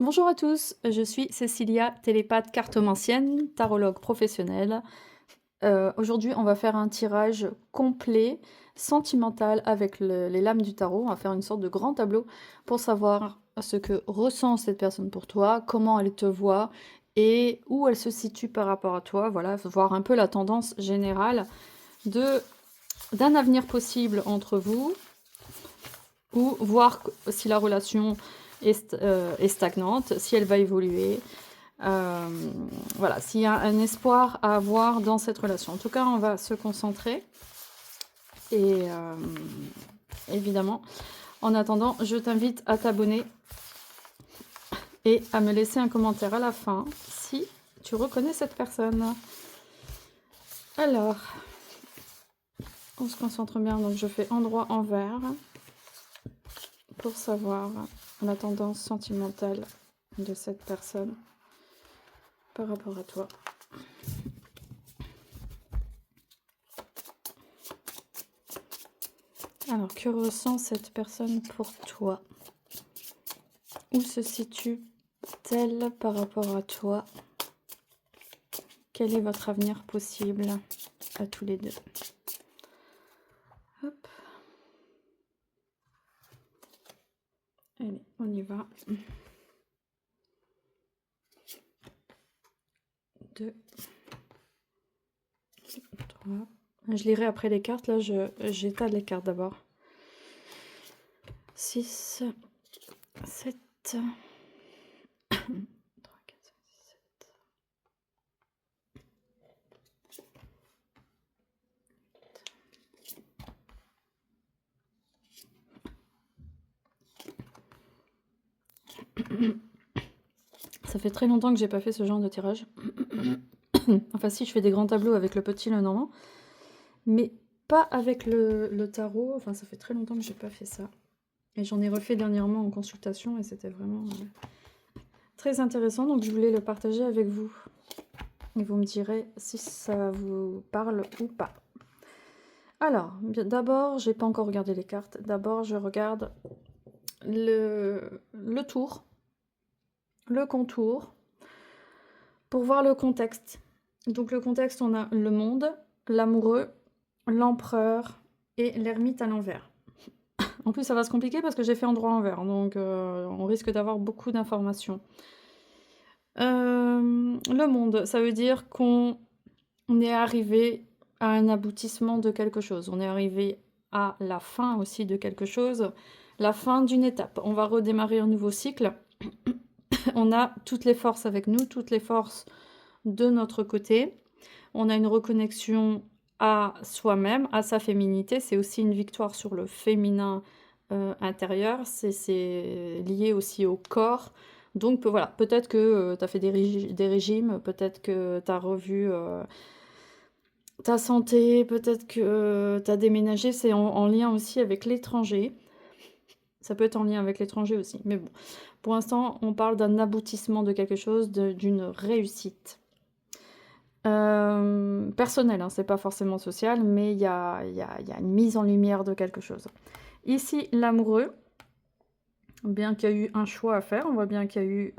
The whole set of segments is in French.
Bonjour à tous, je suis Cécilia, télépathe cartomancienne, tarologue professionnelle. Aujourd'hui, on va faire un tirage complet, sentimental avec les lames du tarot. On va faire une sorte de grand tableau pour savoir ce que ressent cette personne pour toi, comment elle te voit et où elle se situe par rapport à toi. Voilà, voir un peu la tendance générale de d'un avenir possible entre vous ou voir si la relation est stagnante, si elle va évoluer. Voilà, s'il y a un espoir à avoir dans cette relation. En tout cas, on va se concentrer. Et évidemment, en attendant, je t'invite à t'abonner et à me laisser un commentaire à la fin si tu reconnais cette personne. Alors, on se concentre bien. Donc, je fais endroit envers pour savoir la tendance sentimentale de cette personne par rapport à toi. Alors, que ressent cette personne pour toi? Où se situe-t-elle par rapport à toi? Quel est votre avenir possible à tous les deux? Hop. Allez, on y va. 2, 3. Je lirai après les cartes. Là, j'étale les cartes d'abord. 6, 7, 3, 4, 5, 7. Ça fait très longtemps que j'ai pas fait ce genre de tirage. Enfin, si, je fais des grands tableaux avec le petit, le normand, mais pas avec le tarot. Enfin, ça fait très longtemps que j'ai pas fait ça. Et j'en ai refait dernièrement en consultation et c'était vraiment très intéressant. Donc, je voulais le partager avec vous. Et vous me direz si ça vous parle ou pas. Alors, d'abord, j'ai pas encore regardé les cartes. D'abord, je regarde le tour, le contour, pour voir le contexte. Donc, le contexte, on a le monde, l'amoureux, l'empereur et l'ermite à l'envers. En plus, ça va se compliquer parce que j'ai fait endroit envers, donc on risque d'avoir beaucoup d'informations. Le monde, ça veut dire qu'on est arrivé à un aboutissement de quelque chose. On est arrivé à la fin aussi de quelque chose, la fin d'une étape. On va redémarrer un nouveau cycle. On a toutes les forces avec nous, toutes les forces de notre côté. On a une reconnexion à soi-même, à sa féminité. C'est aussi une victoire sur le féminin intérieur. C'est lié aussi au corps. Donc voilà, peut-être que tu as fait des régimes, peut-être que tu as revu ta santé, peut-être que tu as déménagé. C'est en lien aussi avec l'étranger. Ça peut être en lien avec l'étranger aussi. Mais bon, pour l'instant, on parle d'un aboutissement de quelque chose, d'une réussite. Personnel, hein, c'est pas forcément social, mais il y a une mise en lumière de quelque chose. Ici, l'amoureux, bien qu'il y a eu un choix à faire, on voit bien qu'il y a eu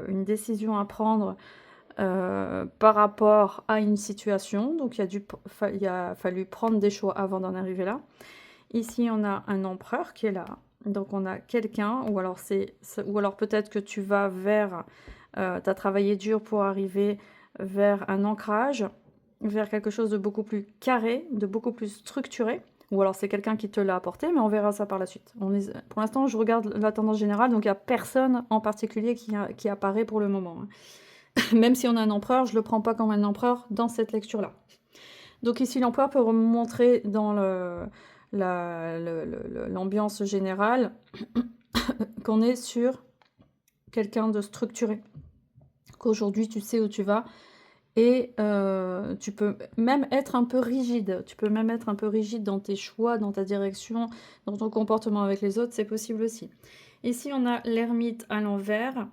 une décision à prendre par rapport à une situation, donc il a fallu prendre des choix avant d'en arriver là. Ici, on a un empereur qui est là, donc on a quelqu'un, ou alors peut-être que tu vas vers, tu as travaillé dur pour arriver vers un ancrage, vers quelque chose de beaucoup plus carré, de beaucoup plus structuré, ou alors c'est quelqu'un qui te l'a apporté, mais on verra ça par la suite. Pour l'instant, je regarde la tendance générale, donc il n'y a personne en particulier qui apparaît pour le moment. Même si on a un empereur, je ne le prends pas comme un empereur dans cette lecture-là. Donc ici, l'empereur peut montrer dans l'ambiance générale qu'on est sur quelqu'un de structuré, qu'aujourd'hui tu sais où tu vas et tu peux même être un peu rigide, dans tes choix, dans ta direction, dans ton comportement avec les autres, c'est possible aussi. Ici, on a l'ermite à l'envers,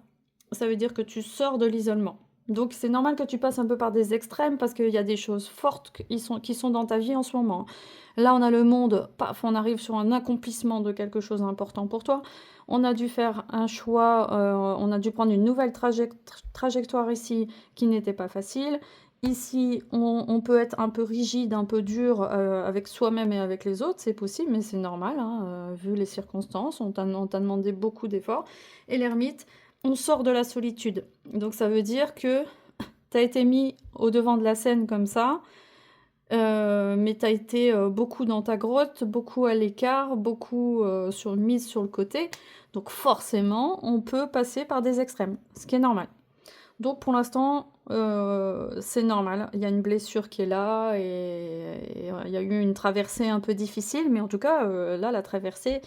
ça veut dire que tu sors de l'isolement. Donc c'est normal que tu passes un peu par des extrêmes parce qu'il y a des choses fortes qui sont dans ta vie en ce moment. Là, on a le monde, paf, on arrive sur un accomplissement de quelque chose d'important pour toi. On a dû faire un choix, on a dû prendre une nouvelle trajectoire ici qui n'était pas facile. Ici, on peut être un peu rigide, un peu dur avec soi-même et avec les autres, c'est possible, mais c'est normal, hein, vu les circonstances. On t'a demandé beaucoup d'efforts. Et l'ermite, on sort de la solitude. Donc ça veut dire que tu as été mis au devant de la scène comme ça, mais tu as été beaucoup dans ta grotte, beaucoup à l'écart, beaucoup mise sur le côté. Donc forcément, on peut passer par des extrêmes, ce qui est normal. Donc pour l'instant, c'est normal. Il y a une blessure qui est là et il y a eu une traversée un peu difficile, mais en tout cas, là, la traversée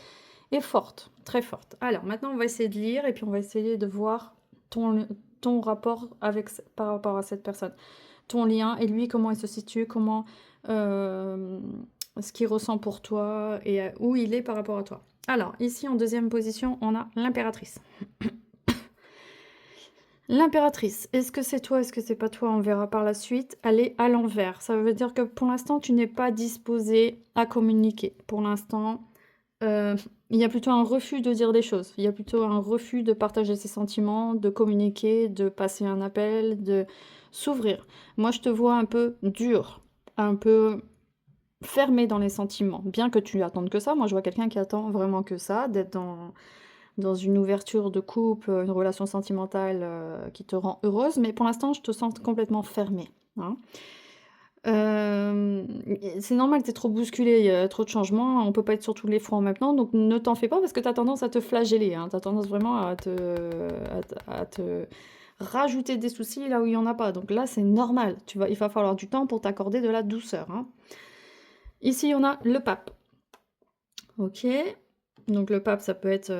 est forte, très forte. Alors maintenant, on va essayer de lire et puis on va essayer de voir ton rapport par rapport à cette personne. Ton lien et lui, comment il se situe, euh, ce qu'il ressent pour toi et où il est par rapport à toi. Alors, ici, en deuxième position, on a l'impératrice. L'impératrice, est-ce que c'est toi, est-ce que c'est pas toi? On verra par la suite. Elle est à l'envers. Ça veut dire que pour l'instant, tu n'es pas disposé à communiquer. Pour l'instant, il y a plutôt un refus de dire des choses. Il y a plutôt un refus de partager ses sentiments, de communiquer, de passer un appel, de s'ouvrir. Moi, je te vois un peu dur, un peu fermé dans les sentiments. Bien que tu attendes que ça, moi, je vois quelqu'un qui attend vraiment que ça, d'être dans une ouverture de couple, une relation sentimentale qui te rend heureuse, mais pour l'instant, je te sens complètement fermée, hein. C'est normal, tu es trop bousculé, il y a trop de changements, on peut pas être sur tous les fronts maintenant, donc ne t'en fais pas parce que tu as tendance à te flageller, hein. Tu as tendance vraiment à te rajouter des soucis là où il y en a pas. Donc là, c'est normal. Il va falloir du temps pour t'accorder de la douceur, hein. Ici, on a le pape. Ok. Donc le pape, ça peut être,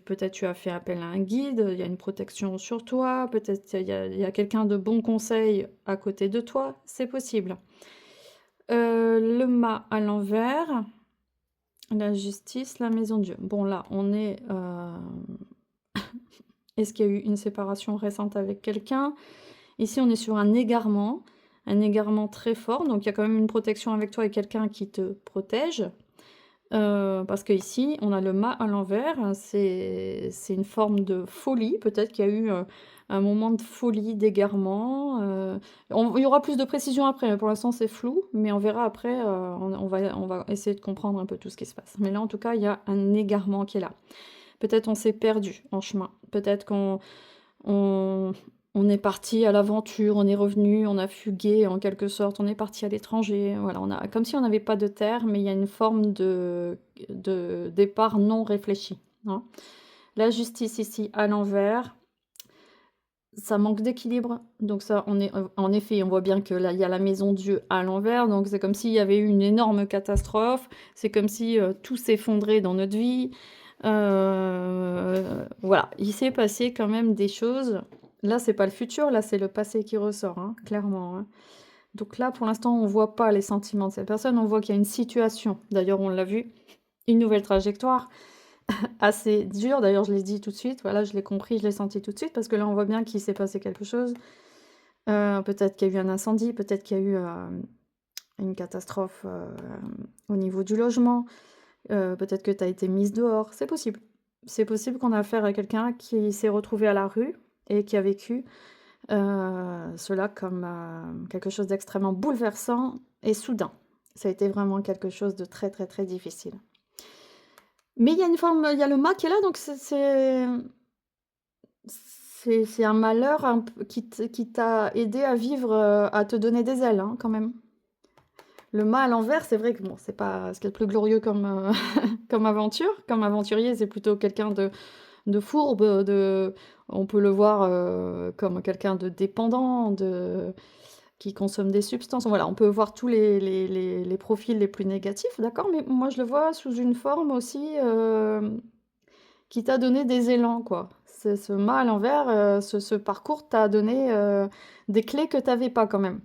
peut-être tu as fait appel à un guide, il y a une protection sur toi, peut-être il y a quelqu'un de bon conseil à côté de toi, c'est possible. Le mât à l'envers, la justice, la maison de Dieu. Bon là, on est... Est-ce qu'il y a eu une séparation récente avec quelqu'un? Ici, on est sur un égarement très fort, donc il y a quand même une protection avec toi et quelqu'un qui te protège. Parce qu'ici, on a le mât à l'envers, c'est une forme de folie. Peut-être qu'il y a eu un moment de folie, d'égarement. Il y aura plus de précision après. Pour l'instant, c'est flou, mais on verra après. On va essayer de comprendre un peu tout ce qui se passe. Mais là, en tout cas, il y a un égarement qui est là. Peut-être on s'est perdu en chemin. Peut-être on, on est parti à l'aventure, on est revenu, on a fugué en quelque sorte, on est parti à l'étranger. Voilà, comme si on n'avait pas de terre, mais il y a une forme de départ non réfléchi, hein. La justice ici à l'envers, ça manque d'équilibre. Donc ça, en effet, on voit bien que là, il y a la maison Dieu à l'envers. Donc c'est comme s'il y avait eu une énorme catastrophe. C'est comme si tout s'effondrait dans notre vie. Voilà, il s'est passé quand même des choses. Là, c'est pas le futur, là, c'est le passé qui ressort, hein, clairement, hein. Donc là, pour l'instant, on voit pas les sentiments de cette personne, on voit qu'il y a une situation. D'ailleurs, on l'a vu, une nouvelle trajectoire assez dure. D'ailleurs, je l'ai dit tout de suite, voilà, je l'ai compris, je l'ai senti tout de suite, parce que là, on voit bien qu'il s'est passé quelque chose. Peut-être qu'il y a eu un incendie, peut-être qu'il y a eu une catastrophe au niveau du logement. Peut-être que tu as été mise dehors, c'est possible. C'est possible qu'on a affaire à quelqu'un qui s'est retrouvé à la rue et qui a vécu cela comme quelque chose d'extrêmement bouleversant et soudain. Ça a été vraiment quelque chose de très très très difficile. Mais il y a une forme, il y a le mât qui est là, donc c'est un malheur qui t'a aidé à vivre, à te donner des ailes, hein, quand même. Le mât à l'envers, c'est vrai que bon, c'est pas ce qu'il y a de plus glorieux comme, comme aventure. Comme aventurier, c'est plutôt quelqu'un de fourbe, on peut le voir comme quelqu'un de dépendant, qui consomme des substances. Voilà, on peut voir tous les profils les plus négatifs, d'accord, mais moi je le vois sous une forme aussi qui t'a donné des élans, quoi. Ce mât à l'envers, ce parcours t'a donné des clés que tu n'avais pas quand même.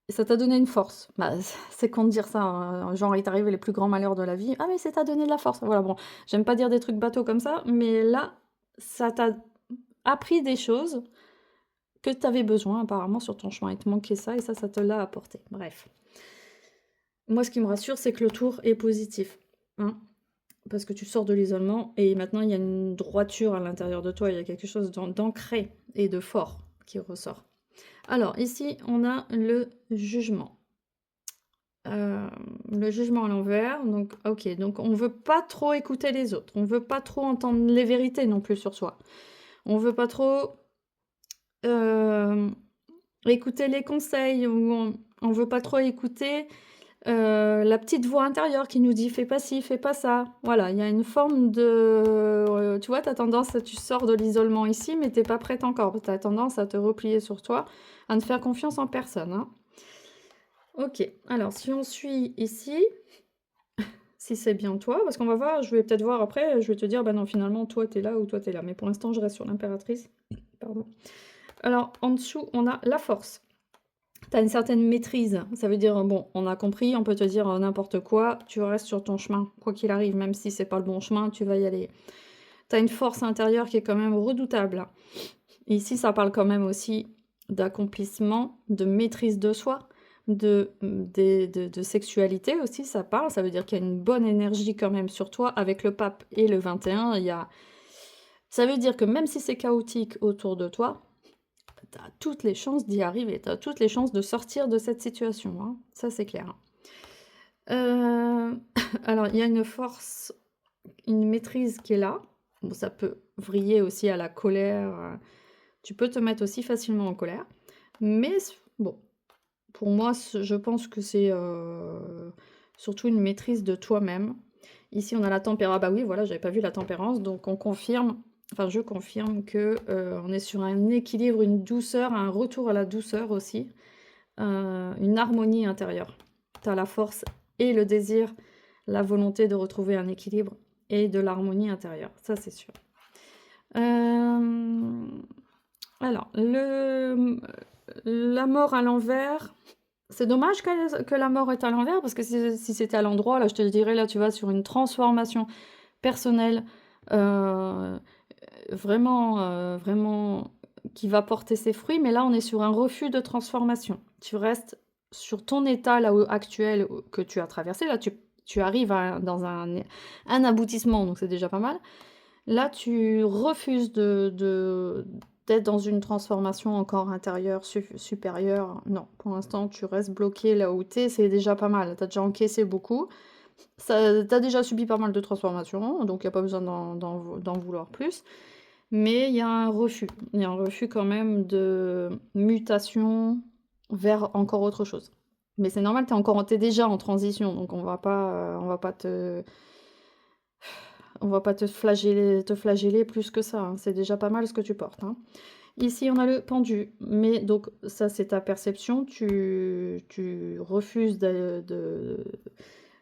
Et ça t'a donné une force. Bah, c'est con de dire ça, hein, genre il t'arrive les plus grands malheurs de la vie. Ah mais c'est t'a donné de la force. Voilà, bon, j'aime pas dire des trucs bateaux comme ça, mais là, ça t'a appris des choses que tu avais besoin apparemment sur ton chemin. Il te manquait ça et ça te l'a apporté. Bref. Moi, ce qui me rassure, c'est que le tour est positif. Hein, parce que tu sors de l'isolement et maintenant, il y a une droiture à l'intérieur de toi. Il y a quelque chose d'ancré et de fort qui ressort. Alors, ici, on a le jugement. Le jugement à l'envers, donc ok, donc on veut pas trop écouter les autres, on veut pas trop entendre les vérités non plus sur soi, on veut pas trop écouter les conseils, ou on veut pas trop écouter la petite voix intérieure qui nous dit fais pas ci, fais pas ça. Voilà, il y a une forme de... tu vois, tu sors de l'isolement ici, mais t'es pas prête encore, tu as tendance à te replier sur toi, à ne faire confiance en personne, hein. Ok, alors si on suit ici, si c'est bien toi, parce qu'on va voir, je vais peut-être voir après, je vais te dire, bah non, finalement, toi t'es là ou toi t'es là. Mais pour l'instant, je reste sur l'impératrice. Pardon. Alors, en dessous, on a la force. Tu as une certaine maîtrise. Ça veut dire, bon, on a compris, on peut te dire n'importe quoi, tu restes sur ton chemin. Quoi qu'il arrive, même si c'est pas le bon chemin, tu vas y aller. Tu as une force intérieure qui est quand même redoutable. Et ici, ça parle quand même aussi d'accomplissement, de maîtrise de soi, de sexualité aussi, ça parle. Ça veut dire qu'il y a une bonne énergie quand même sur toi. Avec le pape et le 21, ça veut dire que même si c'est chaotique autour de toi, tu as toutes les chances d'y arriver. Tu as toutes les chances de sortir de cette situation, hein. Ça, c'est clair. Alors, il y a une force, une maîtrise qui est là. Bon, ça peut vriller aussi à la colère. Tu peux te mettre aussi facilement en colère. Mais bon, pour moi, je pense que c'est surtout une maîtrise de toi-même. Ici, on a la tempérance. Bah oui, voilà, j'avais pas vu la tempérance. Donc, on confirme, enfin, je confirme que on est sur un équilibre, une douceur, un retour à la douceur aussi. Une harmonie intérieure. Tu as la force et le désir, la volonté de retrouver un équilibre et de l'harmonie intérieure. Ça, c'est sûr. Alors, la mort à l'envers, c'est dommage que la mort est à l'envers, parce que si c'était à l'endroit, là, je te dirais, là, tu vas sur une transformation personnelle, vraiment, vraiment, qui va porter ses fruits, mais là, on est sur un refus de transformation. Tu restes sur ton état là actuel que tu as traversé, là, tu arrives dans un aboutissement, donc c'est déjà pas mal. Là, tu refuses d'être dans une transformation encore intérieure, supérieure. Non, pour l'instant, tu restes bloqué là où tu es, c'est déjà pas mal. Tu as déjà encaissé beaucoup. Tu as déjà subi pas mal de transformations, donc il n'y a pas besoin d'en vouloir plus. Mais il y a un refus. Il y a un refus quand même de mutation vers encore autre chose. Mais c'est normal, t'es déjà en transition, donc on va pas te flageller plus que ça, hein. C'est déjà pas mal ce que tu portes, hein. Ici, on a le pendu, mais donc ça, c'est ta perception. Tu refuses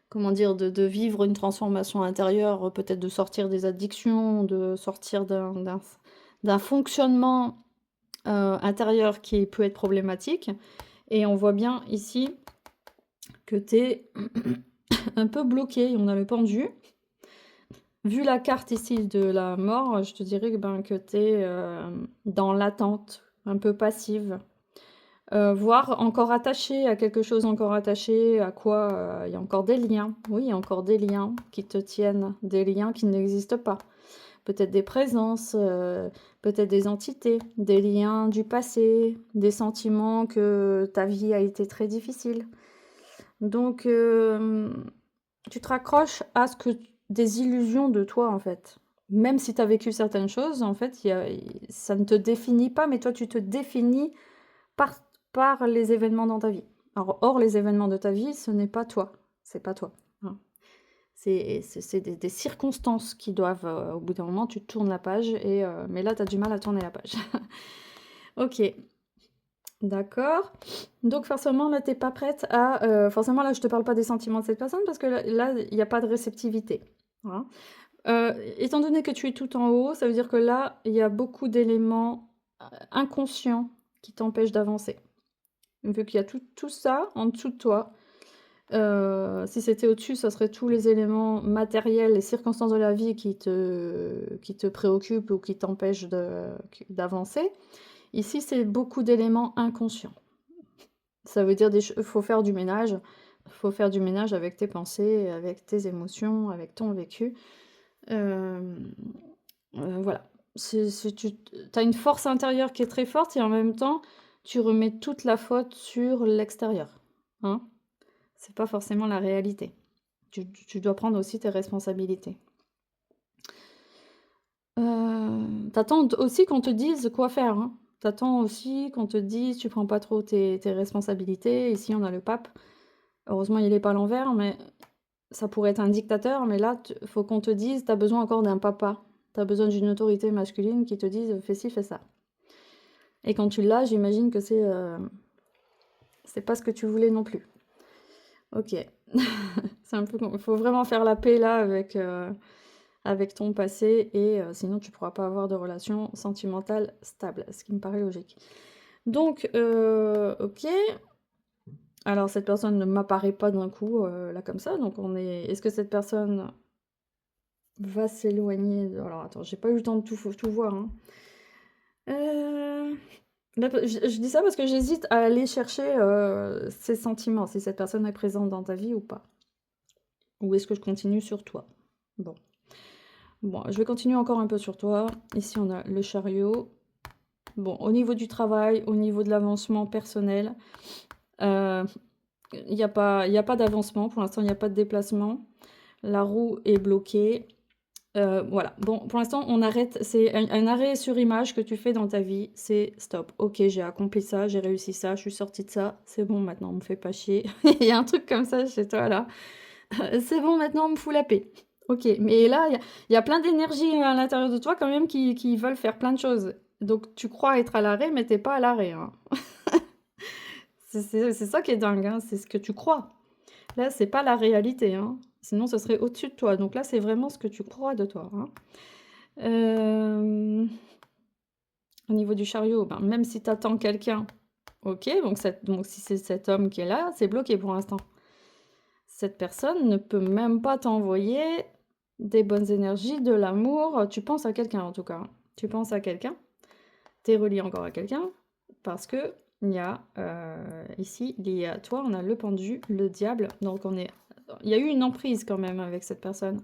comment dire, de vivre une transformation intérieure, peut-être de sortir des addictions, de sortir d'un fonctionnement intérieur qui peut être problématique. Et on voit bien ici que tu es un peu bloqué. On a le pendu. Vu la carte ici de la mort, je te dirais que tu es dans l'attente, un peu passive. Voire encore attaché à quelque chose, encore attaché à quoi il y a encore des liens. Oui, il y a encore des liens qui te tiennent, des liens qui n'existent pas. Peut-être des présences, peut-être des entités, des liens du passé, des sentiments que ta vie a été très difficile. Donc, tu te raccroches à des illusions de toi, en fait. Même si tu as vécu certaines choses, en fait, ça ne te définit pas, mais toi, tu te définis par les événements dans ta vie. Alors, or, les événements de ta vie, ce n'est pas toi. C'est pas toi, hein. C'est des circonstances qui doivent, au bout d'un moment, tu tournes la page, mais là, tu as du mal à tourner la page. Ok, d'accord. Donc, forcément, là, tu n'es pas prête à... forcément, là, je ne te parle pas des sentiments de cette personne, parce que là, il n'y a pas de réceptivité, hein. Étant donné que tu es tout en haut, ça veut dire que là, il y a beaucoup d'éléments inconscients qui t'empêchent d'avancer. Vu qu'il y a tout ça en dessous de toi, Si c'était au-dessus, ça serait tous les éléments matériels, les circonstances de la vie qui te préoccupent ou qui t'empêchent d'avancer. Ici, c'est beaucoup d'éléments inconscients. Ça veut dire faut faire du ménage. Faut faire du ménage avec tes pensées, avec tes émotions, avec ton vécu. Voilà. Tu as une force intérieure qui est très forte et en même temps, tu remets toute la faute sur l'extérieur. Hein? C'est pas forcément la réalité. Tu dois prendre aussi tes responsabilités. T'attends aussi qu'on te dise quoi faire. Hein. T'attends aussi qu'on te dise tu prends pas trop tes responsabilités. Ici, on a le pape. Heureusement, il est pas à l'envers, mais ça pourrait être un dictateur. Mais là, faut qu'on te dise t'as besoin encore d'un papa. T'as besoin d'une autorité masculine qui te dise fais ci, fais ça. Et quand tu l'as, j'imagine que c'est pas ce que tu voulais non plus. Ok. C'est un peu. Il faut vraiment faire la paix là avec ton passé et sinon tu pourras pas avoir de relation sentimentale stable, ce qui me paraît logique. Donc, ok. Alors cette personne ne m'apparaît pas d'un coup là comme ça, donc est-ce que cette personne va s'éloigner Alors attends, j'ai pas eu le temps de tout voir. Hein. Je dis ça parce que j'hésite à aller chercher ses sentiments, si cette personne est présente dans ta vie ou pas. Ou est-ce que je continue sur toi? Bon. Bon, je vais continuer encore un peu sur toi. Ici, on a le chariot. Bon, au niveau du travail, au niveau de l'avancement personnel, il n'y a pas d'avancement. Pour l'instant, il n'y a pas de déplacement. La roue est bloquée. Voilà. Bon, pour l'instant, on arrête. C'est un arrêt sur image que tu fais dans ta vie. C'est stop. Ok, j'ai accompli ça, j'ai réussi ça, je suis sortie de ça. C'est bon, maintenant, on me fait pas chier. Il y a un truc comme ça chez toi, là. C'est bon, maintenant, on me fout la paix. Ok, mais là, il y a plein d'énergie à l'intérieur de toi quand même qui veulent faire plein de choses. Donc tu crois être à l'arrêt, mais t'es pas à l'arrêt. Hein. C'est ça qui est dingue, hein, c'est ce que tu crois. Là, c'est pas la réalité. Hein. Sinon, ce serait au-dessus de toi. Donc là, c'est vraiment ce que tu crois de toi. Hein. Au niveau du chariot, ben, même si tu attends quelqu'un, ok, donc si c'est cet homme qui est là, c'est bloqué pour l'instant. Cette personne ne peut même pas t'envoyer des bonnes énergies, de l'amour. Tu penses à quelqu'un en tout cas. Tu penses à quelqu'un. Tu es relié encore à quelqu'un. Parce que il y a ici, lié à toi, on a le pendu, le diable. Donc il y a eu une emprise quand même avec cette personne.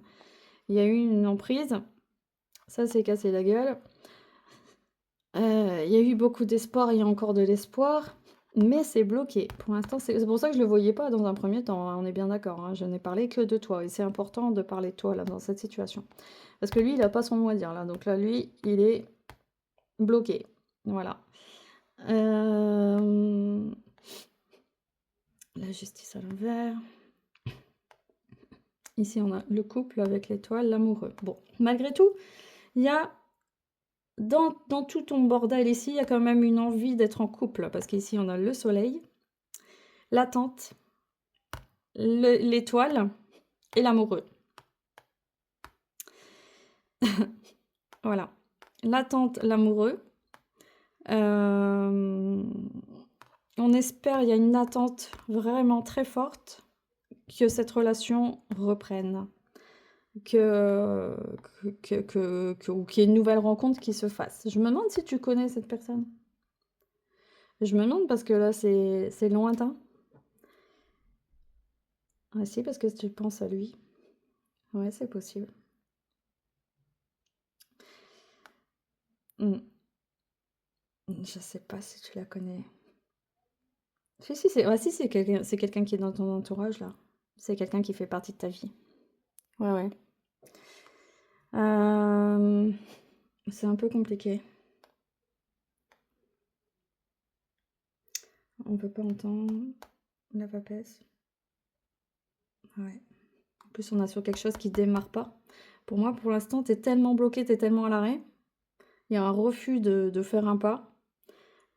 Il y a eu une emprise. Ça s'est cassé la gueule. Il y a eu beaucoup d'espoir, il y a encore de l'espoir. Mais c'est bloqué. Pour l'instant, c'est pour ça que je le voyais pas dans un premier temps, hein, on est bien d'accord. Hein, je n'ai parlé que de toi. Et c'est important de parler de toi là dans cette situation. Parce que lui, il n'a pas son mot à dire là. Donc là, lui, il est bloqué. Voilà. La justice à l'envers. Ici, on a le couple avec l'étoile, l'amoureux. Bon, malgré tout, il y a dans tout ton bordel ici, il y a quand même une envie d'être en couple. Parce qu'ici, on a le soleil, l'attente, l'étoile et l'amoureux. Voilà. L'attente, l'amoureux. On espère, il y a une attente vraiment très forte que cette relation reprenne. Ou qu'il y ait une nouvelle rencontre qui se fasse. Je me demande si tu connais cette personne. Je me demande parce que là, c'est lointain. Ah si, parce que tu penses à lui. Ouais, c'est possible. Je sais pas si tu la connais. Si, c'est quelqu'un qui est dans ton entourage, là. C'est quelqu'un qui fait partie de ta vie. Ouais, ouais. C'est un peu compliqué. On peut pas entendre la papesse. Ouais. En plus, on a sur quelque chose qui démarre pas. Pour moi, pour l'instant, t'es tellement bloqué, t'es tellement à l'arrêt. Il y a un refus de faire un pas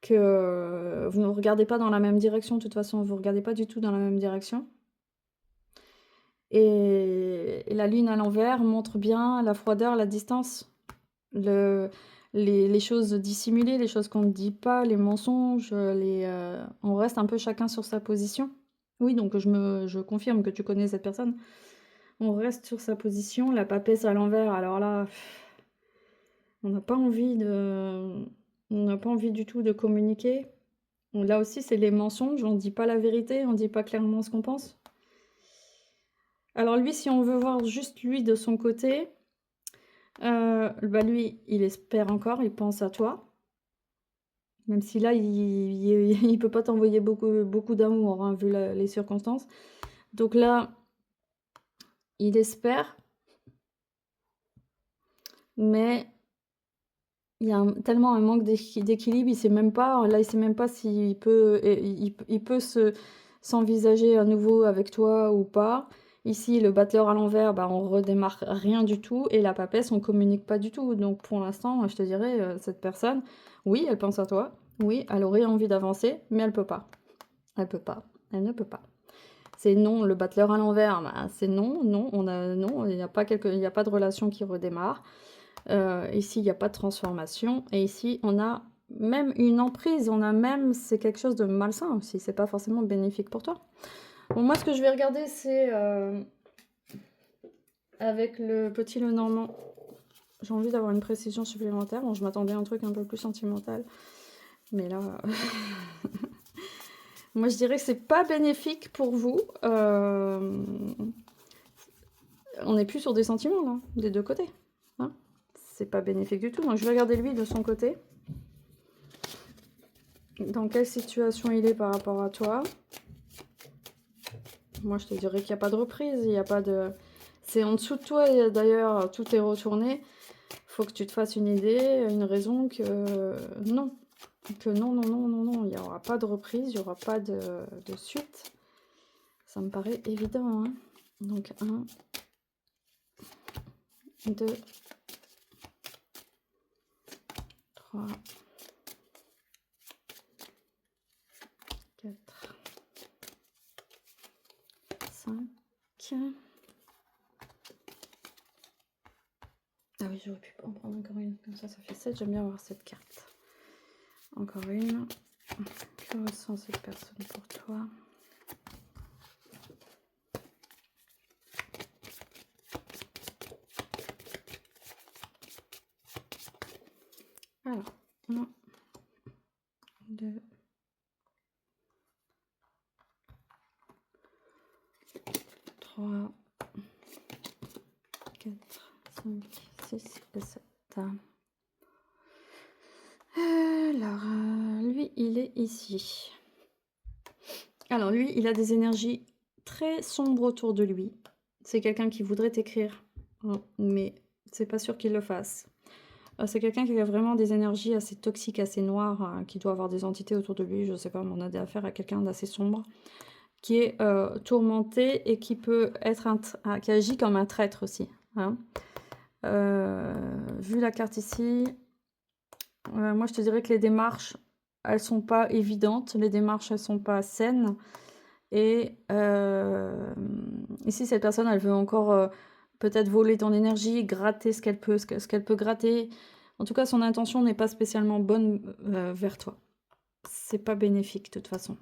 que vous ne regardez pas dans la même direction. De toute façon, vous ne regardez pas du tout dans la même direction. Et la lune à l'envers montre bien la froideur, la distance, les choses dissimulées, les choses qu'on ne dit pas, les mensonges, on reste un peu chacun sur sa position. Oui, donc je confirme que tu connais cette personne. On reste sur sa position, la papesse à l'envers, alors là, on n'a pas envie on n'a pas envie du tout de communiquer. Là aussi, c'est les mensonges, on dit pas la vérité, on dit pas clairement ce qu'on pense. Alors lui, si on veut voir juste lui de son côté, bah lui, il espère encore, il pense à toi. Même si là, il peut pas t'envoyer beaucoup d'amour, hein, vu les circonstances. Donc là, il espère, mais il y a tellement un manque d'équilibre, il sait même pas, là, il sait même pas s'il peut, il peut s'envisager à nouveau avec toi ou pas. Ici, le battleur à l'envers, bah, on redémarre rien du tout. Et la papesse, on communique pas du tout. Donc pour l'instant, je te dirais, cette personne, oui, elle pense à toi. Oui, elle aurait envie d'avancer, mais elle peut pas. Elle peut pas. Elle ne peut pas. C'est non, le battleur à l'envers, bah, c'est non, non, non, il n'y a pas de relation qui redémarre. Ici, il n'y a pas de transformation. Et ici, on a même une emprise. C'est quelque chose de malsain aussi. C'est pas forcément bénéfique pour toi. Bon, moi, ce que je vais regarder, c'est avec le petit Lenormand. J'ai envie d'avoir une précision supplémentaire. Bon, je m'attendais à un truc un peu plus sentimental. Mais là, moi, je dirais que c'est pas bénéfique pour vous. On n'est plus sur des sentiments, là, des deux côtés. Hein, c'est pas bénéfique du tout. Donc, je vais regarder lui de son côté. Dans quelle situation il est par rapport à toi? Moi, je te dirais qu'il n'y a pas de reprise, il n'y a pas de... C'est en dessous de toi, et d'ailleurs, tout est retourné. Faut que tu te fasses une idée, une raison que non. Que non, non, non, non, non, il n'y aura pas de reprise, il n'y aura pas de suite. Ça me paraît évident, hein. Donc, 1, 2, 3, 4, 5. Ah oui, j'aurais pu en prendre encore une. Comme ça fait 7. J'aime bien avoir cette carte. Encore une. Que ressent cette personne pour toi? Alors, 1, 2, 3, 4, 5, 6 et 7. Alors, lui, il est ici. Alors, lui, il a des énergies très sombres autour de lui. C'est quelqu'un qui voudrait t'écrire, hein, mais c'est pas sûr qu'il le fasse. C'est quelqu'un qui a vraiment des énergies assez toxiques, assez noires, hein, qui doit avoir des entités autour de lui. Je sais pas, mais on a des affaires à quelqu'un d'assez sombre, qui est tourmenté et qui peut être qui agit comme un traître aussi. Hein. Vu la carte ici, moi je te dirais que les démarches, elles sont pas évidentes, les démarches elles sont pas saines. Et ici cette personne elle veut encore peut-être voler ton énergie, gratter ce qu'elle peut gratter. En tout cas son intention n'est pas spécialement bonne vers toi. C'est pas bénéfique de toute façon.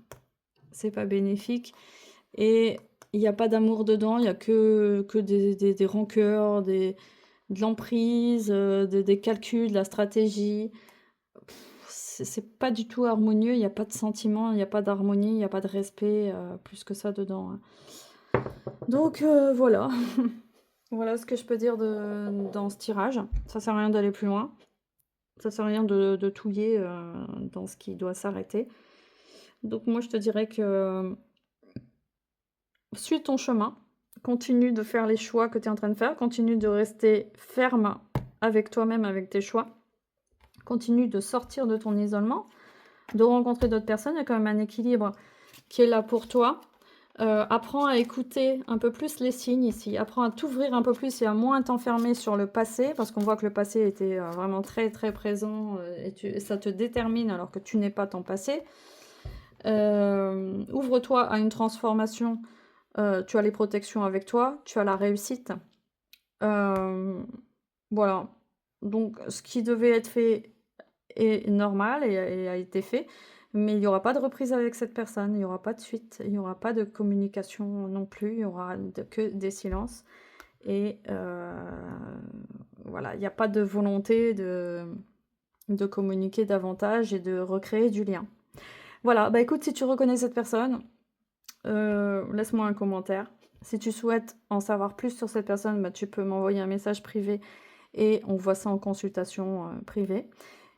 C'est pas bénéfique. Et il n'y a pas d'amour dedans, il n'y a que des rancœurs, de l'emprise, des calculs, de la stratégie. C'est pas du tout harmonieux, il n'y a pas de sentiment, il n'y a pas d'harmonie, il n'y a pas de respect, plus que ça dedans. Hein. Donc voilà. Voilà ce que je peux dire dans ce tirage. Ça sert à rien d'aller plus loin. Ça sert à rien de touiller dans ce qui doit s'arrêter. Donc moi je te dirais que suis ton chemin, continue de faire les choix que tu es en train de faire, continue de rester ferme avec toi-même, avec tes choix, continue de sortir de ton isolement, de rencontrer d'autres personnes, il y a quand même un équilibre qui est là pour toi. Apprends à écouter un peu plus les signes ici, apprends à t'ouvrir un peu plus et à moins t'enfermer sur le passé, parce qu'on voit que le passé était vraiment très très présent et ça te détermine alors que tu n'es pas ton passé. Ouvre-toi à une transformation. Tu as les protections avec toi, tu as la réussite. Voilà. Donc, ce qui devait être fait est normal et a été fait. mais il n'y aura pas de reprise avec cette personne, il n'y aura pas de suite, il n'y aura pas de communication non plus, il y aura que des silences. Et voilà, il n'y a pas de volonté de communiquer davantage et de recréer du lien. Voilà, bah écoute, si tu reconnais cette personne, laisse-moi un commentaire. Si tu souhaites en savoir plus sur cette personne, bah, tu peux m'envoyer un message privé et on voit ça en consultation privée.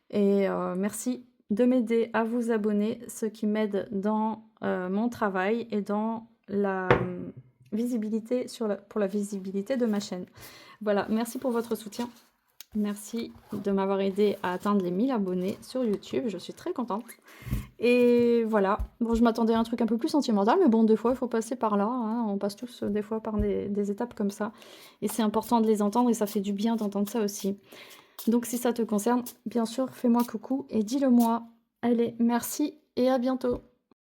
Et merci de m'aider à vous abonner, ce qui m'aide dans mon travail et dans la visibilité pour la visibilité de ma chaîne. Voilà, merci pour votre soutien. Merci de m'avoir aidé à atteindre les 1000 abonnés sur YouTube. Je suis très contente. Et voilà. Bon, je m'attendais à un truc un peu plus sentimental, mais bon, des fois, il faut passer par là. Hein. On passe tous, des fois, par des étapes comme ça. Et c'est important de les entendre et ça fait du bien d'entendre ça aussi. Donc, si ça te concerne, bien sûr, fais-moi coucou et dis-le moi. Allez, merci et à bientôt.